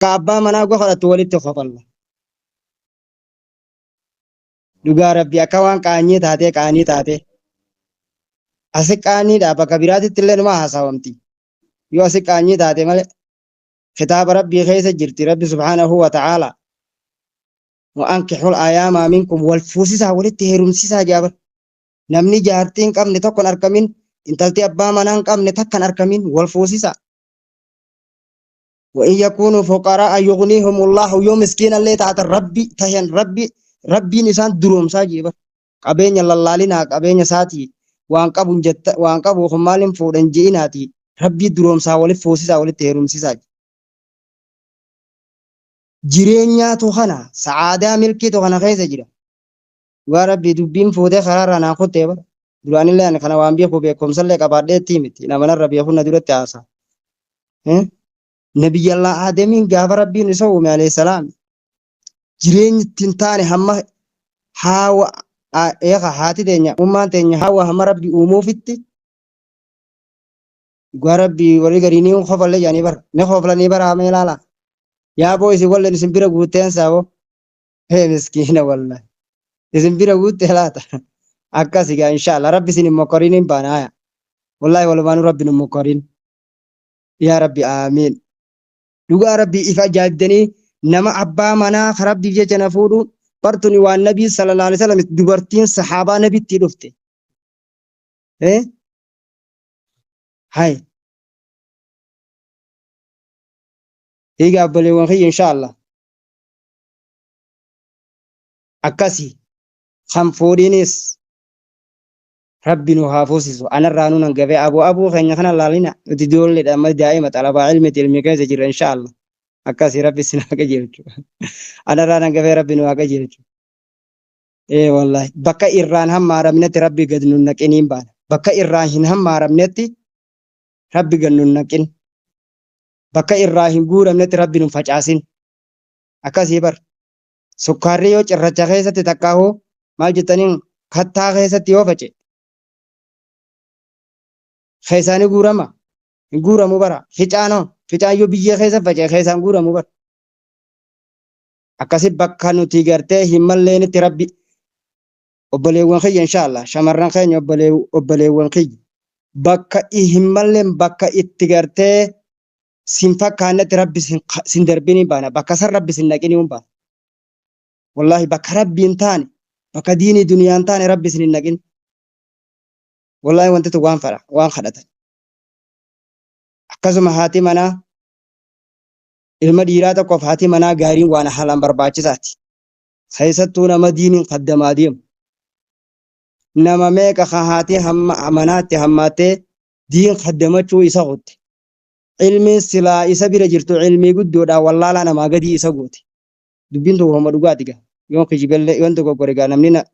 كأبا منا قخلت ولدت خفلا دوغا ربي أكوان كاني تاتي أسكاني دا بكبيرات تلين ما حسابمتي يو أسكاني تاتي مال خطاب ربي خيس جرتي ربي سبحانه وتعالى وأنكحوا الأيام منكم والفوسسا ولدت هرمسسا جابر نمني جارتين قبل تكون أركمين انتلتي أبا منان قبل تكن أركمين والفوسسا وإن يكونوا فقراء يغنيهم الله يوم مسكين اللي تحت الربي تهين ربي نسان دروم ساجيبا قبين يلالالينا قبين ساتي وان قبو خمالين فودن جيناتي ربي دروم ساولي فوسسا ولي تهرم ساجي جيرينيا توخنا سعادة ملكي توخنا خيسا جيرا وربي دبين فودة خرارا ناخد تيبا دراني لأن خنا وانبيكو بيكم سلي قبادة تيمتي نمنا ربي أخونا دورت عاسا نبي الله آدمين قاف ربي نسوم عليه السلام جرين تنتاني هم هاو إيغا هاتي دينيا تينيا هاو هم ربي أمو فتي ربي ورقريني وخوف اللي يعني بر نخوف لني بر عمي لالا يا بويسي ولا نسنبير قوتين ساو هي مسكينة والله نسنبير قوت ثلاثة أكاسي إن شاء الله ربي سنين مقرين بانايا والله ولا بانو ربي نمقرين يا ربي آمين دوغا ربي إفا جادني نما أبا منا خراب ديجي جنفودو برتني والنبي صلى الله عليه وسلم دبرتين صحابة نبي تيرفته إيه هاي إيجا بلي وخي إن شاء الله أكاسي خمفورينيس ربي نهافوسيسو أنا رانو ننقبي أبو خينا خنا لالينا تدول لي دائما دائما طلب علم تلمي كذا إن شاء الله أكاسي ربي سناك جيرتو أنا رانا ننقبي ربي نواك جيرتو إيه والله بكا إيران هم مارمنت ربي قد ننكينين بان بكا إيران هم مارمنت ربي قد ننكين بكا إيران قورمنت ربي نفجعسين أكاسي بر سكاري يو چرچا خيسة تتكاهو مال جتنين خطا خيسة يو فجي خيساني قورما قورمو برا فچان يو بيجي خيسة فجي خيسان قورمو بر أكاسي بكا نتيجرته همالين تربي obboleewwan kiyya inshallah shamarran keenya obboleewwan kiyya bakka ihimmalleen bakka itti gartee sin fakkaannetti rabbi sin darbini baana bakka san rabbi sin naqini baana wallahi bakka rabbiin taane bakka diinii duniyaan taane rabbi sin hin naqin wallahi wanti tu waan kadhatan akkasuma haati manaa ilma dhiiraa tokkoof haati manaa gaariin waan haalaan barbaachisaati keessattuu nama diiniin qaddamaa deemu nama meeqa haati amanaatti hammaatee diin qaddamachuu isa goote ilmi silaa isa bira jirtu ilmi guddoodha wallaalaa namaa gadi isa goote dubbiin tokko homa dhugaati gaa yoon kijibelle yoon tokko gorigaa namni na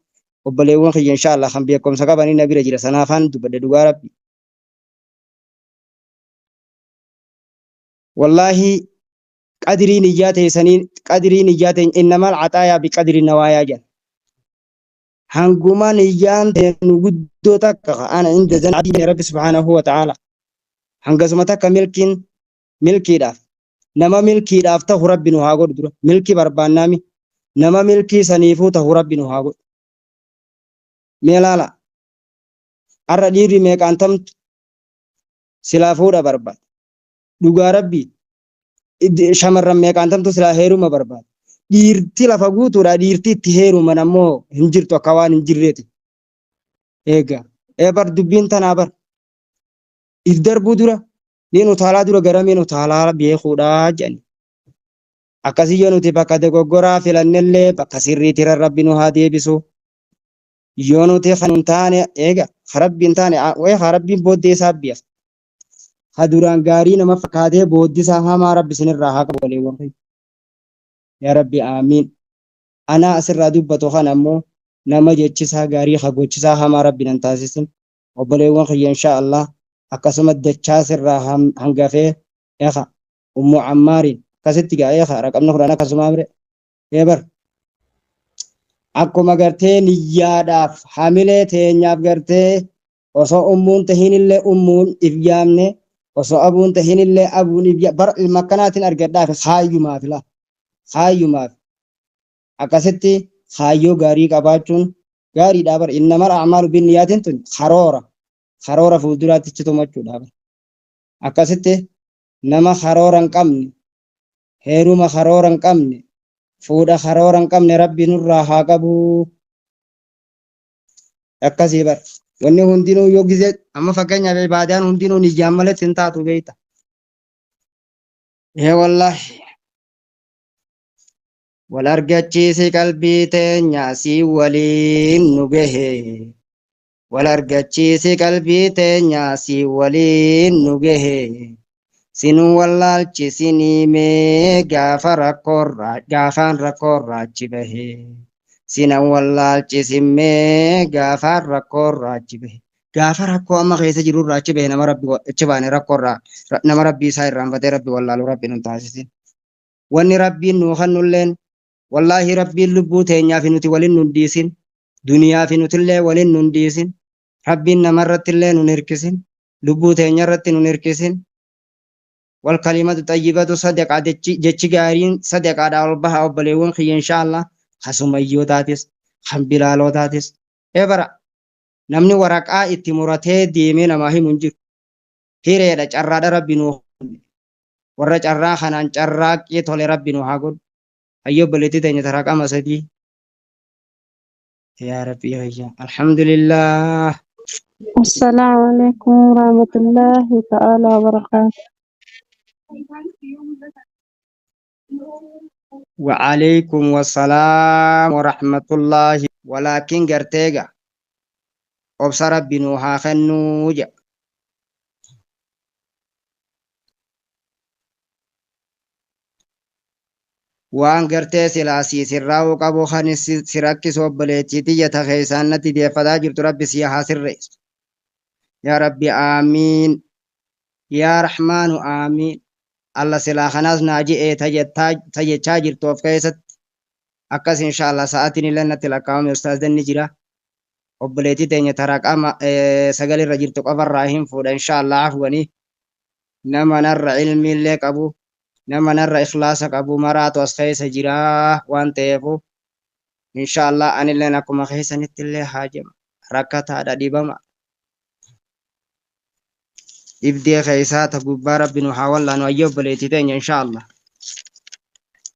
obboleewwan kiyya inshallah kan beekumsa qabanii na bira jira sanaafaan dubbadde dhugaa rabbi wallahi qadriin iyyaate saniin qadriin iyyaate innamal ataaya biqadri nawaaya jaa هنقومان يان نقدو تك أنا عند زن عدي رب سبحانه وتعالى هنقسمتك ملكي داف نما ملكي داف ته رب نهاجر درا ملكي بربان نامي نما ملكي سنيفو ته رب نهاجر ميلالا أرديري ميك أنتم سلافورا بربان دوغا ربي شمر ميك أنتم تسلاهيرو ما بربان dhiirti lafa guutuudha dhiirti itti heeruman ammoo hin jirtu akka waan hin jirreeti eega bar dubbiin tanaa bar if darbuu dura niin utaalaa dura garameen utaalaa beekuudhaa jedhani akkasii nuti bakka dogoggoraa filannellee bakka sirriitira rabbi nu haa deebisu yoo nuti kan hin taane eega rabbiin taane rabbiin booddee isaa biyya duraan gaarii nama fakkaatee booddisaa hamaa rabbi sinirraa haa qabu waleewwan يا ربي آمين أنا أسر دبته خان أمو نما جتشسها غاري خغوتشسها هما ربي ننتاسسن وبليون خي إن شاء الله أقسم الدجاسر راهم هنغفه يخا أم عمار كستيغا يخا رقم نخرانا كسم أمر يبر أكو مغرتي نياداف حاملة تينياب غرتي وصو أمون تهين اللي أمون إفيامني osoo abuun tahin illee abuun bar ilmakkanaatiin argadhaaf kaayyumaaf la kaayyumaaf akkasitti kaayyoo gaarii qabaachuun gaariidha. Bar innamal a'maalu binniyaatiin tun karoora fuulduraatti tumachuudha. Akkasitti nama karoora hin qabne heeruma karoora hin qabne fuudha karoora hin qabne rabbi nurraa haa qabu. Akkasii bar wanni hundinuu yoo gisee amma fakkeenyaaf ibaadaan hundinuu niyyaan malee hin taatu beekta. Wallahi wal argachiisi qalbii teenya si waliin nu gahe. Wal argachiisi qalbii teenya si waliin nu gahe. Sinuu wallaalchisinii mee gaafaan rakkoorraa achi bahe. Sinan wallaalchisimee gaafaan rakkoorraa achi bahe. Gaafa rakkoo amma keessa jirurraa achi bahe nama rabbi achi baane rakkoorraa nama rabbii isaa irraanfatee rabbi wallaaluu rabbi nun taasisin. Wanni rabbiin nuu kennulleen wallaahi rabbiin lubbuu teenyaaf nuti waliin nun dhiisin. Duniyaaf nutillee waliin nun dhiisin. Rabbiin namarrattillee nun hirkisin. Lubbuu teenyarratti nun hirkisin. والكلمة الطيبة صدقة جتشي غارين صدقة داول بها وبليون خي إن شاء الله خسوميو تاتيس خمبلالو تاتيس إبرا نمني ورقاء اتمرته ديمين ما هي منجر هيري دا جرى دا ربي نوح ورى جرى خنان جرى يتولي ربي نوح قول أيوب بلتي تيني تراك أما سدي يا ربي يا الحمد لله. السلام عليكم ورحمة الله تعالى وبركاته. وعليكم السلام ورحمة الله. ولكن قرتيغا أبصر بنوها خنوجا وان قرتي سلاسي سراو قبو خانس سراكي صوبليتي تيجا تخيسان نتي دي فداجر ربي سياها سريس يا ربي آمين يا رحمن آمين. الله سلا خناس ناجي تجتا jirtu of keessatti akkas inshallah sa'aatiin illee natti lakkaa'ame ustaaz danni jira obboleettii teenya taraqama sagal irra jirtu qofarraa hin fuudha inshallah afwani nama narra ilmi illee qabu nama narra ikhlaasa qabu maraatu as keessa jira waan ta'eefu inshallah anilleen akkuma keessanitti illee haajama rakkataadha dhibama إبدي خيسات قبار ربنا حاولنا أن أيوب بليتين إن شاء الله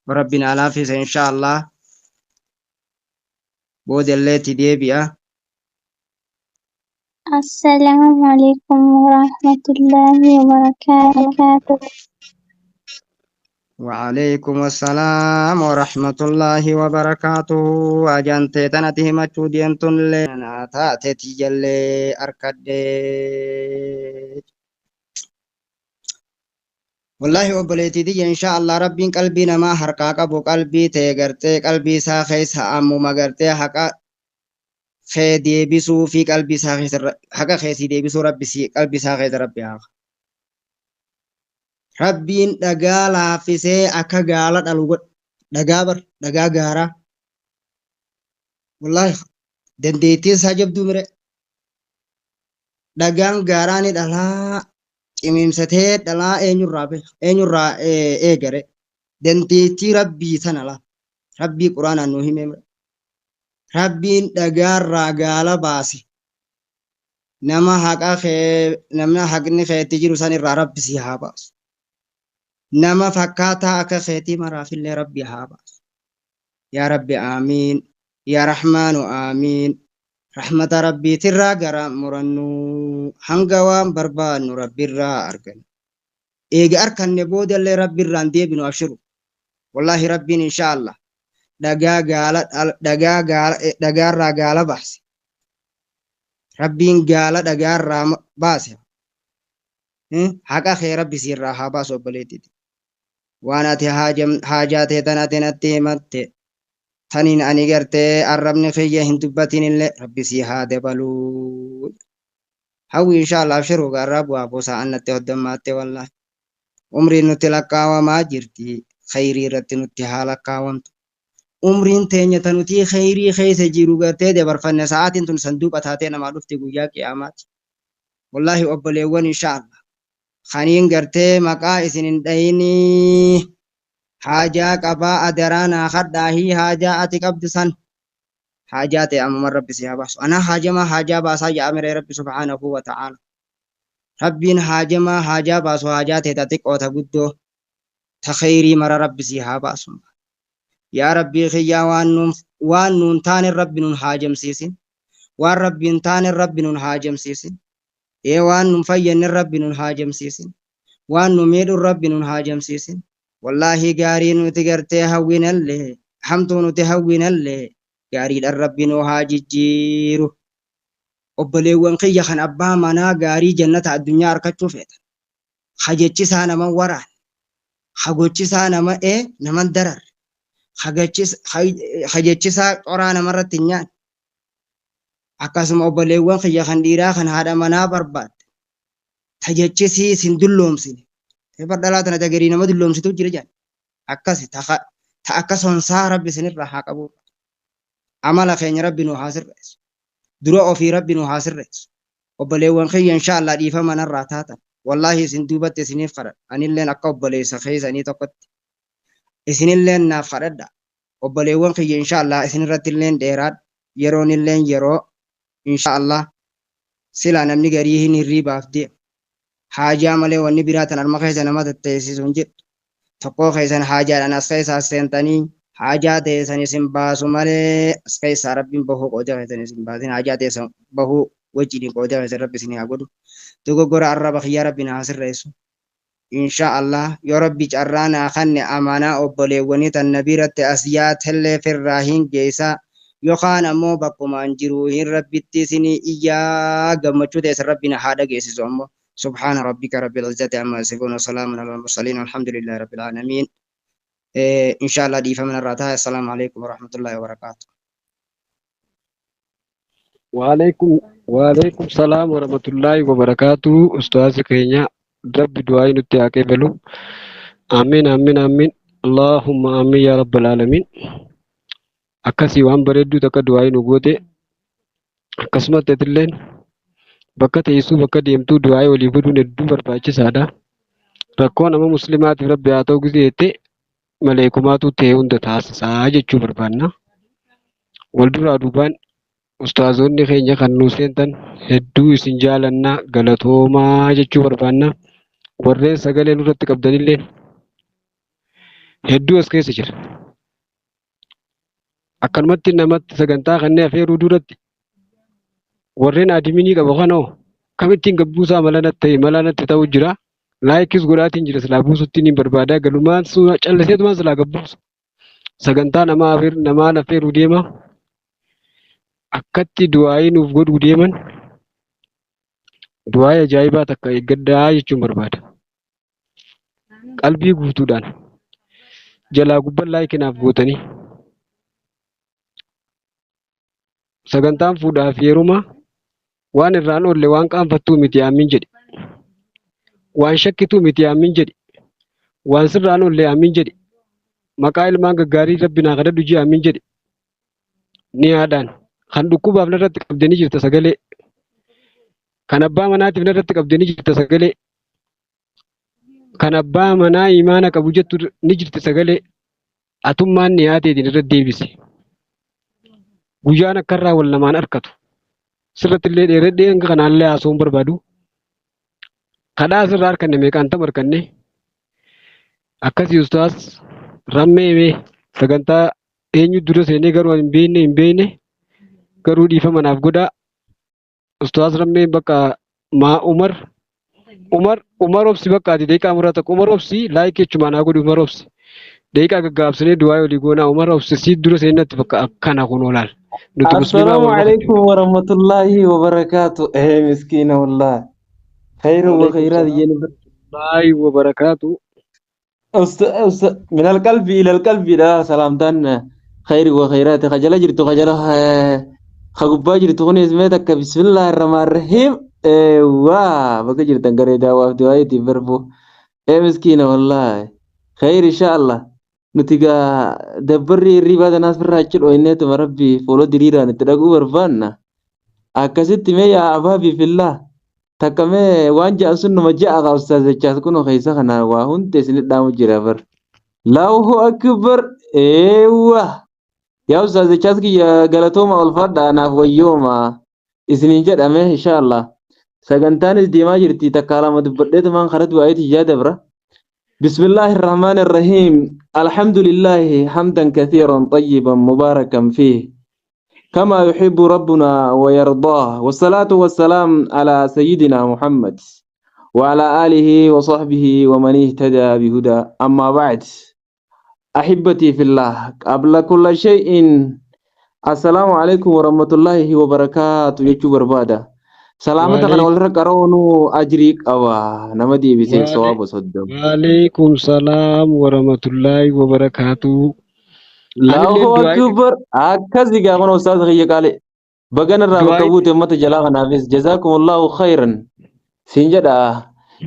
وربنا لافز إن شاء الله بود اللي تدي بيا. السلام عليكم ورحمة الله وبركاته. وعليكم السلام ورحمة الله وبركاته. أجنت تنته مجودين لنا تاتي تجلي أركدي والله وبليتي دي إن شاء الله ربي قلبي نما حركاك أبو قلبي تيغرتي قلبي ساخيس أمو مغرتي حقا خيدي بسو في قلبي ساخيس حقا خيسي دي بسو ربي سي قلبي ساخيس ربي آخ ربين دقالا في سي أكا قالت الوغد دقابر دقا قارا والله دنديتي ساجب دومري دقان قاراني دلا imimsatee dhalaa eenyurraa eegare dandeettii rabbii sana la rabbii quraanaan nuu hime rabbiin dhagaarraa gaala baase nama haqni keetti jiru san irraa rabbi si haa baasu nama fakkaataa akka keetii maraafillee rabbi haa baasu yaa rabbi aamiin yaa rahmaanu aamiin. رحمة ربي ترى غرا مرنو هنغوان بربانو ربي را أركن إيجا أركن نبود اللي ربي راندي بنو أشرو والله ربي إن شاء الله دقا را قال بحث ربي قال دقا را باس حقا خير ربي سير راها باس وبليتي وانا تي حاجاتي تناتي متي تنين أني قرتي الربن خيه هندبتين اللي ربي سيها دبلو هاو إن شاء الله أبشروا قرب وابو ساعنا تهدمات والله عمري نتلقى وما جرتي خيري رت نتحالقا وانت عمرين تيني تنتي خيري خيس جيرو قرتي دبر فن ساعات انتن صندوق أتاتينا ما رفتي قويا قيامات والله أبليوان إن شاء الله خانين قرتي مقا إسنين ديني حاجة قبا أدرانا خداهي حاجة أتقبض سن حاجات أمام رب سياباس أنا حاجة ما حاجة باسا يا أمر رب سبحانه وتعالى ربين حاجة ما حاجة باسو حاجات تتك أو تقدو تخيري مر رب سياباس يا ربي خيا وان تان الرب نون حاجم سيسين وان رب تان الرب نون حاجم سيسين إيه وان فين الرب نون حاجم سيسين وان نميد الرب نون حاجم سيسين والله قارين وتقرتي هوين اللي حمتون تهوين اللي قارين الرب نو حاججيرو وبليوان خيا خان أبا منا قاري جنة الدنيا أركتشو فيتا خجتشي سانا من وران خجتشي سانا ما إيه نمن درر خجتشي قرانا مرة تنيان akkasuma obboleewwan kiyya kan dhiiraa kan haadha manaa barbaad tajachisi sin dulloomsine fardalaa tana dagarii nama dulloomsitu jira jaan akkasi ta akka sonsaa rabbi sinirra haa qabu amala keenya rabbi nu haa sirreessu dura ofii rabbi nu haa sirreessu obboleewwan kiyya inshaallah dhiifa manarraa taatan wallahi isin duubatte isiniif kadhadha anilleen akka obboleessa keessanii tokkotti isinilleen naaf kadhadha obboleewwan kiyya inshaallah isinirratti illeen dheeraadha yeroon illeen yeroo inshaallah sila namni garii hin hirribaaf deema haajaa malee wanni biraatan arma keessa nama tatteessisu hin jiru tokkoo keessan haajaadhaan as keessaa seentanii haajaa teessan isin baasu malee as keessaa rabbiin bahuu qooda keessan isin baasin haajaa teessan bahuu wajjin qooda keessan rabbi isin haa godhu dogoggora arraba kiyyaa rabbi naa sirreessu inshaallah yoo rabbi carraa naa kanne amanaa obboleewwanii tan nabiirratti as yaatellee firraa hin geessaa yookaan ammoo bakkumaan jiru hin rabbitti isinii iyyaa gammachuu teessan rabbina haa dhageessisu ammoo سبحان ربك رب العزة عما يصفون وسلام على المرسلين والحمد لله رب العالمين إن شاء الله دي فمن الراتها السلام عليكم ورحمة الله وبركاته وعليكم السلام ورحمة الله وبركاته أستاذ كينيا رب دعائي نتياكي بلو آمين آمين آمين اللهم آمين يا رب العالمين أكسي وان بردو تكا دعائي نقوتي أكسمت تتلين bakka teessuu bakka deemtuu du'aa walii godhuun hedduu barbaachisaadha. Rakkoon nama muslimaatiif rabbi haa ta'u gizeette maleekumaatu ta'e hunda taasisaa jechuu barbaanna. Wal duraa duubaan ustaazonni keenya kan nu seentan hedduu isin jaalannaa galatoomaa jechuu barbaanna. Warreen sagalee nurratti qabdanillee hedduu as keessa jira. Akkanumatti namatti sagantaa kanneen afeeruu duratti warreen adiminii qabu kanoo kamittiin gabbuusaa malanatti ta'uu jira laayikis godhaatiin jira silaa buusuttiin hin barbaadaa galumaan callaseetumaan silaa gabbuusa sagantaa namaan affeeruu deema akkatti du'aayii nuuf godhuu deeman du'aayii ajaa'ibaa takka eeggaddaa jechuun barbaada qalbii guutuudhaan jalaa gubbaan laayikinaaf gootanii sagantaan fuudhaaf heerumaa waan irraan oolle waan qaanfattuu miti aamin jedhi waan shakkituu miti aamin jedhi waan sirraan oolle aamin jedhi maqaa ilmaan gaggaarii rabbi naa kadhadhu jii aamin jedhi ni haadhaan kan dhukkubaaf narratti qabdanii jirta sagalee kan abbaa manaatiif narratti qabdanii jirta sagalee kan abbaa manaa imaana qabu jettu ni jirti sagalee atummaan ni haateetiin irra deebise guyyaan akkarraa wal namaan harkatu sirratti illee dheeradhee hanga kanaallee haasa'uun barbaadu kadhaa sirraa harkanne meeqaan tam harkanne akkasii ustaas rammeemee sagantaa eenyu dura seenee garuu hin beekne garuu dhiifama naaf godhaa ustaas rammee bakka maa umar obsi bakka ati deeqaa muraa tokko umar obsi laayikii jechumaan haa godhu umar obsi deeqaa gaggaabsinee du'aa olii goonaa umar obsi sii dura seenatti bakka akkana kun olaal السلام عليكم ورحمة الله وبركاته مسكينة والله خير وخيرات الله وبركاته من القلب إلى القلب لا سلامتان خير وخيرات خجل جرت خجل خقبا جرت غني اسمتك بسم الله الرحمن الرحيم واه بقى جرت انقريدا وافدوايتي بربو مسكينة والله خير إن شاء الله نتيجة دبري الربا ناس براجل وإنه مربي فولو دريران تلاقوا برفانا أكست ميا أبابي في الله takkamee waan ja'a sun nama ja'a qa ustaaz jechaas kun keessa kana waa hundi isinit dhaamu jira bar. Allahu akbar eewwa. Yaa ustaaz jechaas kiyya galatooma ulfaadha naaf wayyooma isiniin jedhame inshallah. Sagantaanis deemaa jirti takka lama dubbadheetumaan karatti waa'eeti yaada bira. بسم الله الرحمن الرحيم الحمد لله حمدا كثيرا طيبا مباركا فيه كما يحب ربنا ويرضاه والصلاة والسلام على سيدنا محمد وعلى آله وصحبه ومن اهتدى بهدى أما بعد أحبتي في الله قبل كل شيء السلام عليكم ورحمة الله وبركاته يجو بربادة سلامتك أنا ولرك أرونو أجريك أوا نمدي بسيك صواب وصدق وعليكم السلام ورحمة الله وبركاته الله أكبر أكذب قامنا أستاذ غيّ قال بغن الرابع كبوت مت جلاغ نافس جزاكم الله خيرا سنجدا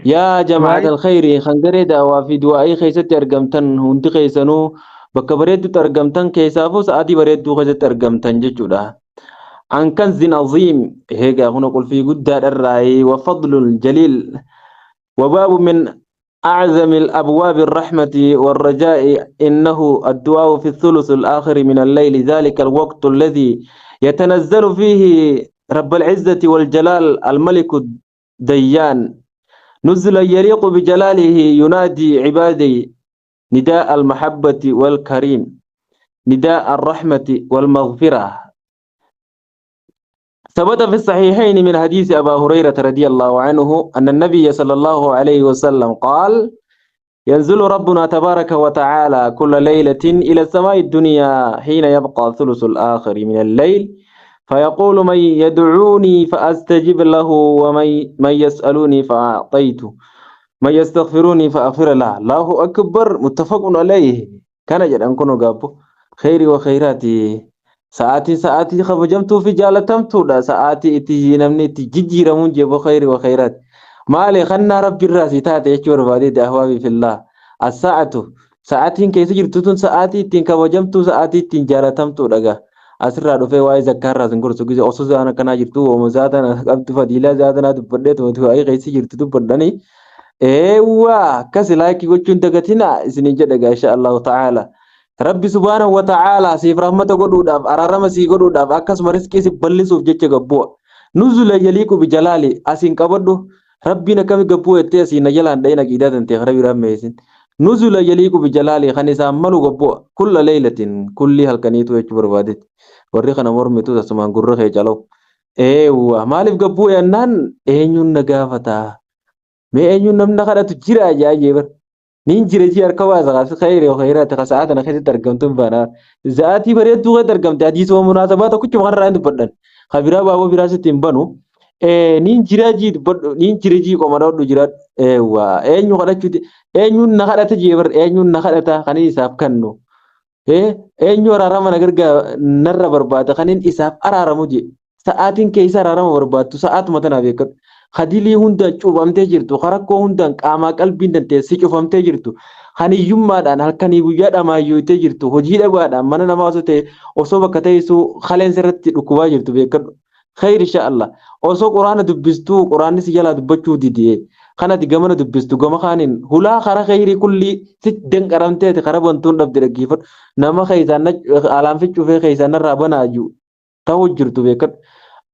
يا جماعة الخير خنجري دعوة في دعائي خيسة ترجمتن هنتي خيسنو بكبريت ترجمتن كيسافو ساعتي بريت خيسة ترجمتن جدا عن كنز عظيم هيك هنا قل في قد الرأي وفضل الجليل وباب من أعظم الأبواب الرحمة والرجاء إنه الدعاء في الثلث الآخر من الليل ذلك الوقت الذي يتنزل فيه رب العزة والجلال الملك الديان نزل يليق بجلاله ينادي عبادي نداء المحبة والكريم نداء الرحمة والمغفرة ثبت في الصحيحين من حديث أبا هريرة رضي الله عنه أن النبي صلى الله عليه وسلم قال ينزل ربنا تبارك وتعالى كل ليلة إلى السماء الدنيا حين يبقى ثلث الآخر من الليل فيقول من يدعوني فأستجب له ومن يسألوني فأعطيته من يستغفروني فأغفر له الله أكبر متفق عليه كان جد أنكم قابو خيري وخيراتي ساعتي خبجمتو في جالتمتو دا ساعتي اتجي نمني تجيجي رمون جيبو خيري وخيرات مالي خنا رب الراسي تاتي يشور بادي دهوابي في الله الساعة ساعتين كيسي جرتوتون ساعتي تين خبجمتو ساعتي تين جالتمتو دغا أسرع دفع واي زكار راسن كورسو كيسي أصو زانا كنا جرتو ومزادنا قبت فديلا زادنا دبردت ومتو أي غيسي جرتو برداني ايوا كسي لايكي قوچون دغتنا اسنين جدغا إن شاء الله تعالى Rabbi subhanahu wa ta'ala siif rahmata godhuudhaaf araarama sii godhuudhaaf akkasuma riskii si bal'isuuf jecha gabbu'a nuzula yaliiqu bi jalaali asiin qabadhu rabbiin akkami gabbuu ettee asiin jalaan dhayna qiidaa tantee rabbi rammeessin nuzula yaliiqu bi jalaali kan isaan malu gabbu'a kulla leeylatin kulli halkaniitu jechuu barbaadetti warri kana mormitu asumaan gurra kee calaw eewwa maaliif gabbuu yannaan eenyuun na gaafataa mee eenyuun namna kadhatu jira ajaa'ibee bar نين جريجي أركوا زغاس خير وخيرات خساعات أنا خير ترجمتم فانا ذاتي بريد دوغة ترجمت حديث ومناسبات كل مرة عند بدن خبيرة بابو براسة تنبانو نين جريجي كمانو دجرات وأنيو خدت شو أنيو نخدت تجيبر أنيو نخدت خنين إسحاق كنو أنيو رارم نعرق نرى برباد خنين إسحاق أرارمو جي ساعتين كيسا رارم برباد تو ساعت متنا بيكت خديلي هندا cufamtee jirtu karakkoo hundaan qaamaa qalbiin danteessee cufamtee jirtu haniyyummaadhaan halkanii guyyaadhaan maayyooytee jirtu hojii dhabaadhaan mana namaa osoo ta'e osoo bakka teessuu qaleensa irratti dhukkubaa jirtu beekadhu khayr inshaallah osoo quraana dubbistuu quraanni si jalaa dubbachuu didee kanati gamana dubbistu gama kaaniin hulaa kara khayrii kulli si danqaramteeti kara bantuun dhabde dhaggeeffadhu nama keeysaan alaan ficcufee keeysaan narraa banaayyuu ta'uu jirtu beekadhu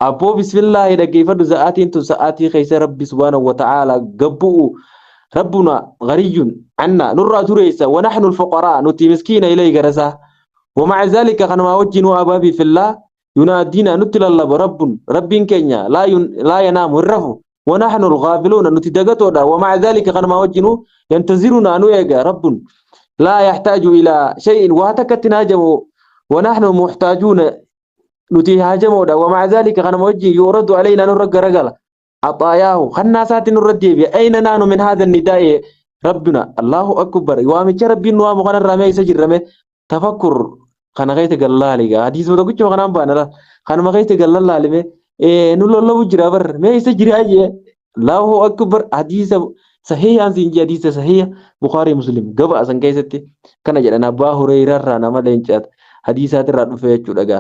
أبو بسم الله دقي فرد ساعاتي انتو ساعاتي خيس ربي سبحانه وتعالى قبؤ ربنا غني عنا نرى تريسا ونحن الفقراء نتي مسكين إليه رسا ومع ذلك خنما وجنوا أبابي في الله ينادينا نتل الله رب كينيا لا ينام الرفو ونحن الغافلون نتي دقتودا ومع ذلك خنما وجنوا ينتظرنا نويقا رب لا يحتاج إلى شيء وهتكتنا جمو ونحن محتاجون نتي هاجمودا ومع ذلك كان موجه يورد علينا نرق رجل عطاياه خناسات نرد بي أين نحن من هذا النداء ربنا الله أكبر وامج ربي نوام خان الرمي سجر رمي تفكر خان غيت الله لي حديث ودا كنت خان بانا خان ما غيت الله لي نلو الله وجرا بر ما يسجر اجي الله أكبر حديث صحيح عن سنجي حديث صحيح بخاري مسلم قبا سن كيستي كان جدنا ابا هريره رانا ما دنجات حديثات راد فيچو دغا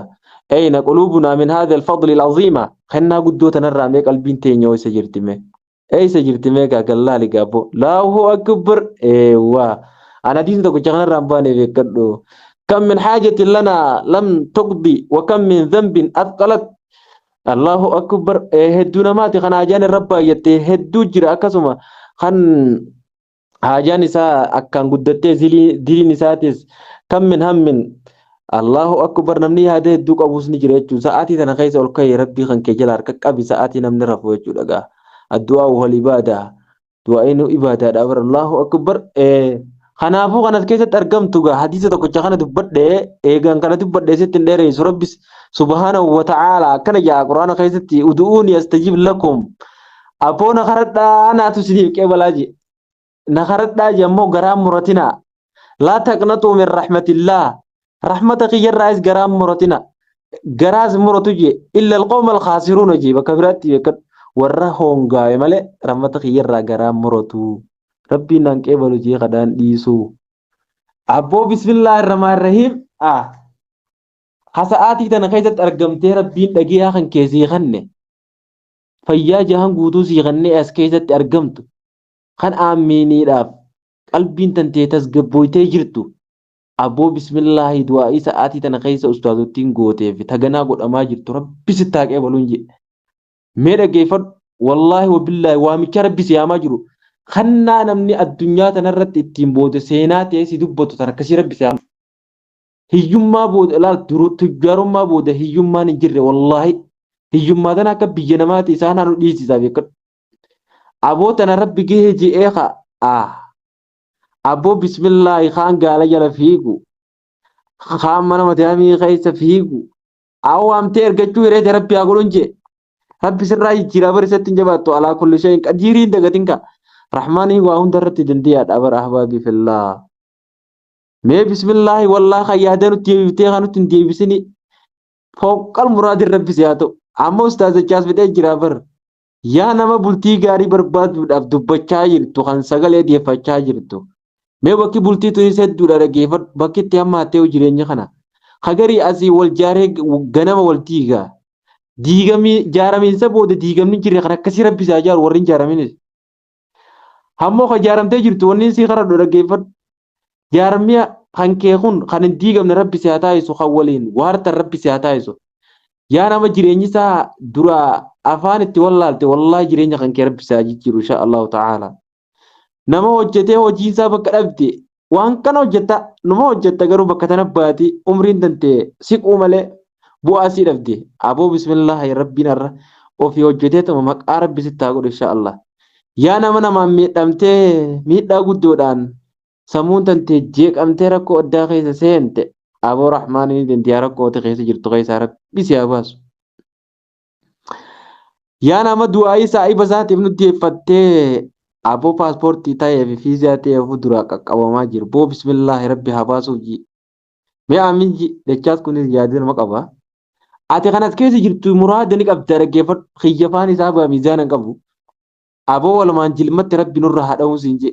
أين قلوبنا من هذا الفضل العظيم خلنا قدوتنا الرامي قلبين تينيو سجرتمه eeysa jirti meeqa gallaali gaabbo Allahu akbar waa ana diin tokko jaqana rambaane beekadho kam min haajatin lana lam tuqdi wa kam min dhanbin athqalat Allahu akbar hedduu namaati kan hajaan rabba jettee hedduu jira akkasuma kan hajaan isaa akkaan guddattee diliin isaatis kam min hammin Allahu akbar namni yaada hedduu qabus ni jira jechuun sa'aatii tana keessa ol ka'ee rabbii kan kee jala harka qabi sa'aatii namni rafu jechuudha gaa addu'aa wal ibaada du'aa'inu ibaadaadha bar Allahu akbar kanaafuu kanas keessatti argamtu gaa hadiisa tokkocha kana dubbadhe eegan kana dubbadhe sitti dheereysu rabbis subhanahu wa ta'ala akkana jaa quraana keessatti ud'uuni astajib lakum aboona karadhaa naatu sidiif qeebalaaji na karadhaa jammoo garaan muratina laa taqnatu min rahmatillah rahmata kiyyarraas garaan muratina garaas muratu je illa alqawma alkhasiruuna je bakka biraatti beekan warra hoongaawe malee rahmata kiyyarraa garaan muratu rabbiin nan qeebalu je kadaan dhiisu abboo bismillahir rahmaanir rahiim hasa'aatii tana keessatti argamtee rabbiin dhagiyaa kan keessii kanne fayyaa jahan guutuu sii kanne as keessatti argamtu kan aaminiidhaaf qalbiin tantee tasgabbooytee jirtu abboo bismillaahi du'aa'ii sa'aatii tana keessa ustaazottiin gooteef taganaa godhamaa jirtu rabbi sittaa qeebaluun jedhe mee dhageeffadhu wallaahi wabillaahi waamicha rabbi siyaamaa jiru kannaa namni addunyaa tanarratti ittiin booda seenaa ta'ee si dubbatu tan akkasii rabbi siyaamaa hiyyummaa booda ilaal tujjaarummaa booda hiyyummaan hin jirre wallaahi hiyyummaa tana akka biyya namaati isaan haanu dhiisisaa beekadhu aboo tana rabbi gahee je'ee abboo bismillaahi kaan gaala jala fiigu kaan mana mataamii keessa fiigu awwaamtee ergachuu hireete rabbi haa godhun jee rabbi sirraa jijjiiraa bar isatti hin jabaattu alaa kulli shayin qadiiriin dagatinka rahmaanii waa hunda irratti dandeeyaadha bar ahbaabii fillaa mee bismillaahi wallaa kan yaada nutti deebiftee kan nutti hin deebisini fooqqal muraadin rabbi si haa ta'u amma ustaazachaas fidee jira bar yaa nama bultii gaarii barbaaduudhaaf dubbachaa jirtu kan sagalee dhiyeeffachaa jirtu mee bakki bultii tunis hedduudha dhageeffadhu bakki itti hammaattee jireenya kana hagarii asii wal jaaree ganama wal diigaa diigamii jaaramiinsa booda diigamni jirre kan akkasii rabbi isaa jaaru warri hin jaaraminis hammoo kan jaaramtee jirtu wanni sii karadhu dhageeffadhu jaaramia kan kee kun kan hin diigamne rabbi si haa taa'isu kan waliin waartan rabbi si haa taa'isu yaa nama jireenyi isaa dura afaan itti wallaalte wallaahi jireenya kan kee rabbi si haa jijjiiru insha Allahu ta'ala nama hojjetee hojii isaa bakka dhabde waan kana hojjetta nama hojjetta garuu bakka tana baati umriin dantee siquu malee bu'aa sii dhabde aboo bismillaahi rabbiin irra ofii hojjetee tama maqaa rabbi sitti haa godhu insha Allah yaa nama namaan miidhamtee miidhaa guddoodhaan sammuun tantee jeeqamtee rakkoo addaa keessa seente aboo rahmaanii dandeeyaa rakkoote keessa jirtu keessaa rabbi si haa baasu yaa nama du'aayii saa'iba isaatiif nu deeffattee aboo paaspoortii ta'ee fi fiizaa ta'ee fuuldura qaqqabamaa jiru boo bismillaahi rabbi haa baasuuf ji mee amiin ji dachaas kunis yaaduu nama qaba ati kanas keessa jirtu muraada ni qabda dhaggeeffadhu kiyyafaan isaa baa miizaana qabu aboo walumaan jilmatti rabbi nurra haa dha'uun siin je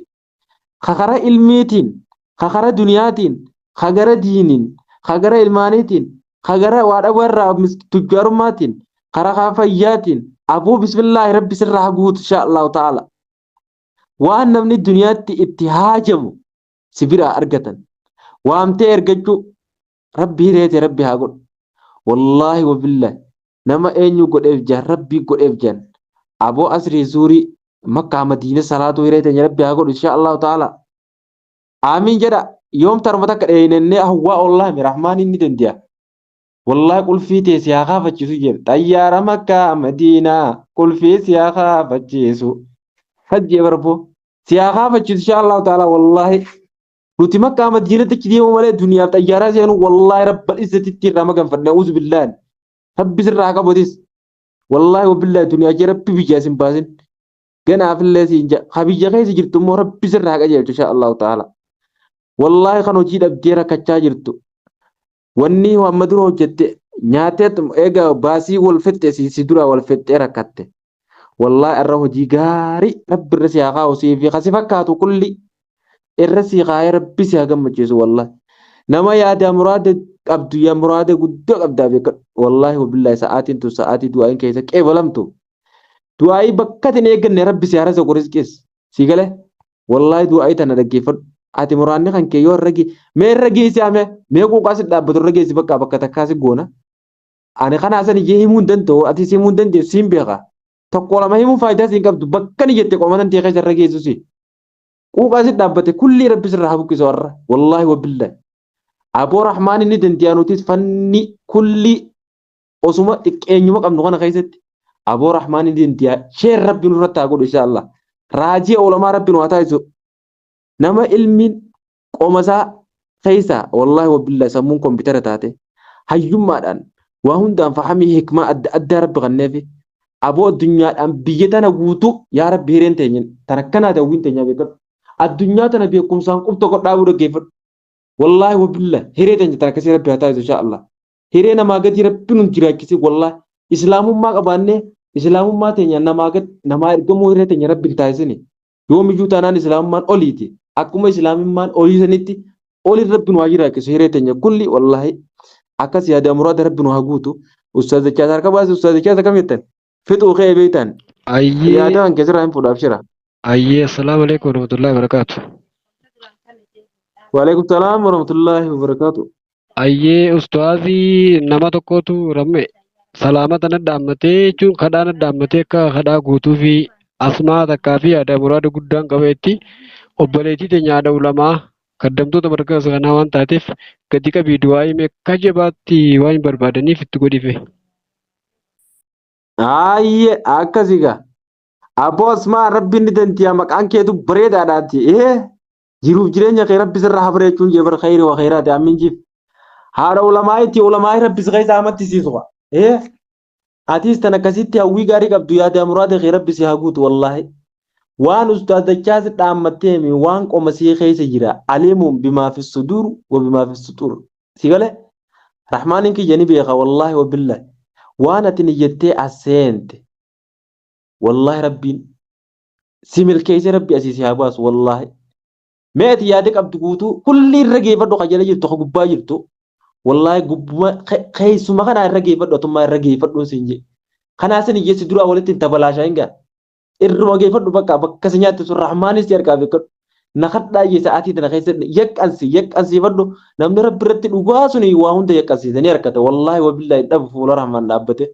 kakara ilmiitiin kakara duniyaatiin kagara diiniin kagara ilmaaniitiin kagara waa dhabarraa tujjaarummaatiin karaa fayyaatiin aboo bismillaahi rabbi sirraa haa guutu insha Allahu ta'ala waan namni duniyaatti itti haajamu sibiraa argatan waamtee ergachuu rabbi hireete rabbi haa godhu wallaahi wabillaahi nama eenyu godheef jaan rabbii godheef jaan aboo asrii zuurii makkaa madiina salaatu hireete rabbi haa godhu insha Allahu ta'ala amiin jedha yoom tarmata akka dheeyinannee hawwaa ollaami rahmaan inni dandeenya wallaahi qulfii tee si haa kaafachiisu jedhe xayyaara makkaa madiinaa qulfii si haa kaafachiisu hajjee barboo si haa kaafachiisu insha Allahu ta'ala wallaahi nuti makkaa madiinatti achi deemu malee duniyaaf xayyaaraa seenu wallaahi rabbal izzatitti irraa maganfadne uzu billaahi rabbi sirraa qabatis wallaahi wabillaahi duniyaa jee rabbi biyyaa sin baasin ganaafillee siin jaa habiyya keessa jirtu immoo rabbi sirraa qajeelchu insha Allahu ta'ala wallaahi kan hojii dhabdee rakkachaa jirtu wanni Muhammadun hojjette nyaatee eega baasii wal fixxe si dura wal fixxee rakkatte wallaahi irra hojii gaarii rabbi irra si haa kaa'u fi kasi fakkaatu kulli irra si kaa'ee rabbi si haa gammachiisu wallaahi nama yaada muraada qabdu yaa muraada guddoo qabdaa beekadhu wallaahi wabillaahi sa'aatiin tu sa'aatii du'aayin keessa qeebalamtu du'aayi bakka tin eegganne rabbi si harasa qoris qees si gale wallahi du'aayi tana dhaggeeffadhu ati muraanni kan kee yoo irra geessi ame mee quuqaas dhaabbatu irra geessi bakka takkaasi goona ani kana asan ijee himuu hin danda'u ati si himuu hin dandeessu siin beeka tokko lama himuu faayidaa siin qabdu bakka ni jette qomatan tee keessa irra geessu si quuqaas dhaabbate kulli rabbi sirraa buqqisa warra wallahi wabillahi aboo rahmaan inni dandiyaanuutis fanni kulli osuma xiqqeenyuma qabnu kana keessatti aboo rahmaan inni dandiyaa sheen rabbi nurratti haa godhu inshallah raajii ulamaa rabbi nu haa taasisu nama ilmiin qomasaa keessa wallahi wabillahi sammuun kompiitara taate hayyummaadhaan waa hundaan fahamii hikmaa adda addaa rabbi kanneefi aboo addunyaadhaan biyya tana guutuu yaa rabbi hireen teenyin tan akkanaa ta'uun teenyaa beekadhu addunyaa tana beekumsaan qubta godhaabuu dhaggeeffadhu wallahi wabillahi hiree teenya tan akkasii rabbi haa taasisu inshallah hiree namaa gadi rabbi nun jiraachisi wallahi islaamummaa qabaannee islaamummaa teenya namaa gad namaa ergamuu hiree teenya rabbi hin taasisini yoomiyyuu taanaan islaamummaan oliiti akkuma islaamummaan olii sanitti olii rabbi nu haa jiraachisu hiree teenya kulli wallahi akkas yaada muraada rabbi nu haa guutu ustaazichaas harka baase ustaazichaas akkam jettan fixuu kee beektan yaada kan keessirraa hin fuudhaaf jira. Assalamu alaikum warahmatullahi wabarakatuh. Waalaikum salaam warahmatullahi wabarakatuh. Ustaazi nama tokkotu ramme salaamata na dhaammatee jechuun kadhaa na dhaammatee akka kadhaa guutuu fi asmaa takkaa fi yaada muraada guddaan qabeetti obboleettii teenya haadha ulamaa kaddamtoota marga kanaa waan taateef gadi qabii du'aa hime kajabaatti waan hin barbaadaniif itti godhife. Akkasiga aboo asmaa rabbi ni dantiyaa maqaan keetu bareedaadhaati jiruuf jireenya kee rabbi sirraa habareechuun jee bara khayri wa khayraati amin jiif haadha ulamaa rabbi si keessa amattisiisu atis tan akkasitti hawwii gaarii qabdu yaada muraada kee rabbi si haa guutu wallahi waan ustaazachaas dhaammatteemi waan qoma sii keessa jira alimuun bimaa fi sudur wa bimaa fi sutur si gale rahmaanin kiyya ni beeka wallahi wa billahi waan ati niyyattee aseente wallahi rabbiin si milkeesse rabbi asii si haa baasu wallahi mee ati yaada qabdu guutuu kulli irra geeffadhu ka jala jirtu ka gubbaa jirtu wallahi gubbuma keessuma kana irra geeffadhu atummaa irra geeffadhu siin je kanaa sin iyyeessi dura walitti hin tabalaashaa hingaa irruma geeffadhu bakka si nyaatti sun rahmaanis harkaa beekadhu nakadhaa iyye sa'aatii tana keessatti yaqqansiifadhu namni rabbi irratti dhugaa suni waa hunda yaqqansiisanii harkata wallahi wabillahi dhabu fuula rahmaan dhaabbate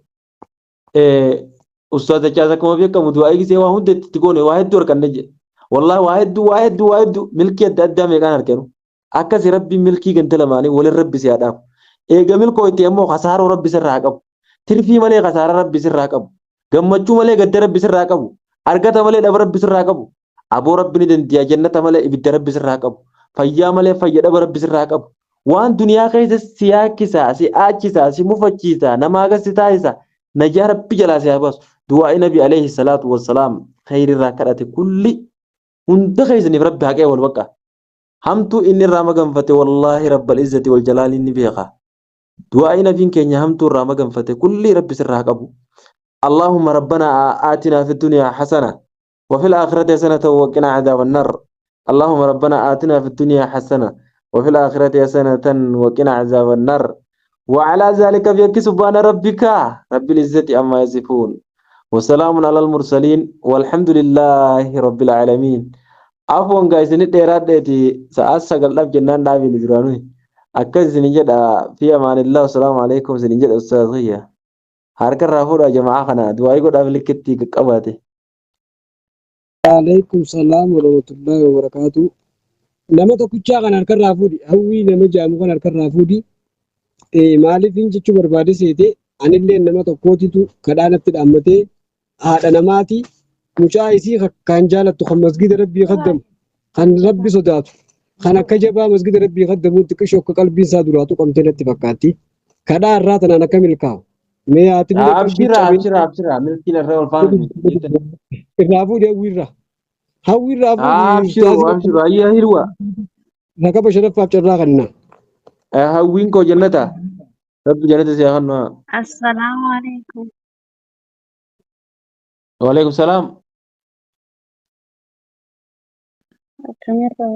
ustaazachaas akkuma beekamu du'aa eegisee waa hunda itti goone waa hedduu harkanne jedhe wallahi waa hedduu milkii adda addaa meeqaan harkanu akkasi rabbi milkii ganta lamaanii walin rabbi si haadhaaf eega milkoo itti ammoo kasaaroo rabbi sirraa qabu tirfii malee kasaara rabbi sirraa qabu gammachuu malee gadda rabbi sirraa qabu argata malee dhaba rabbi sirraa qabu aboo rabbi ni dandiyaa jannata malee ibidda rabbi sirraa qabu fayyaa malee fayya dhaba rabbi sirraa qabu waan duniyaa keessa si yaakisaa si aachisaa si mufachiisaa namaa gas si taasisaa najaa rabbi jalaa si haa baasu du'aa nabi alayhi salaatu wassalaam khayrirraa kadhate kulli hunda keessaniif rabbi haqee wal baqa hamtu inni irraa maganfate wallahi rabbal izzati wal jalaali inni beeka du'aa nabiin keenya hamtu irraa maganfate kulli rabbi sirraa qabu اللهم ربنا آتنا في الدنيا حسنة وفي الآخرة حسنة وقنا عذاب النار اللهم ربنا آتنا في الدنيا حسنة وفي الآخرة حسنة وقنا عذاب النار وعلى ذلك فيك سبحان ربك رب العزة عما يصفون وسلام على المرسلين والحمد لله رب العالمين عفوا guys ini dheeraad dheeti sa'aat 9 jennaan dhaabiin jiraanu akkas isin jedha fi amaanillah assalamu alaykum isin jedha ustaaz khiyya harka raafuudha jamaa kana du'aa godhaaf likkitti qabaate. Alaikum salaam warahmatullahi wabarakatuh. Nama tokkichaa kan harka raafuudhi hawwii nama jaamu kan harka raafuudhi maaliif hin jechuu barbaade seete anillee nama tokkootitu kadhaanatti dhaammatee haadha namaati mucaa isii kan jaalattu kan masgida rabbii kaddamu kan rabbi sodaatu kan akka jabaa masgida rabbii kaddamuutti qishoo akka qalbiin isaa duraatu qomtee natti fakkaatti kadhaa irraa tanaan akka milkaa'u. Abshira milkiin irra ol faana irraafuudhi hawwiirraa abshiru ayyaa hirwa rakaba shanaffaaf carraa kannaa hawwiin koo jannata rabbi jannata si haa kennu. Assalamu alaikum. Waalaikum salaam. Akkamirraa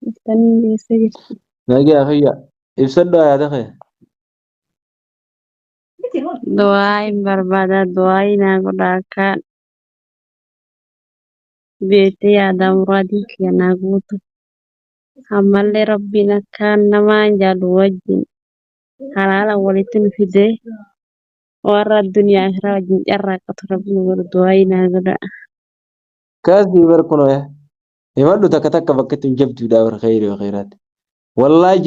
iftanii geessee jirtu. Nagaa fayya ibsadhu yaa ta'e. Doain barbada doain aku dakan bete ada muradik ya nagutu. Hamalle rabbina kan nama jalu wajin. Halala walitun fide. Warra dunia akhirah wajin jarra kata rabbina berdoain aku da. كاسي بركنا يا ما دو تكتك بكتن جبت داور خير وخيرات والله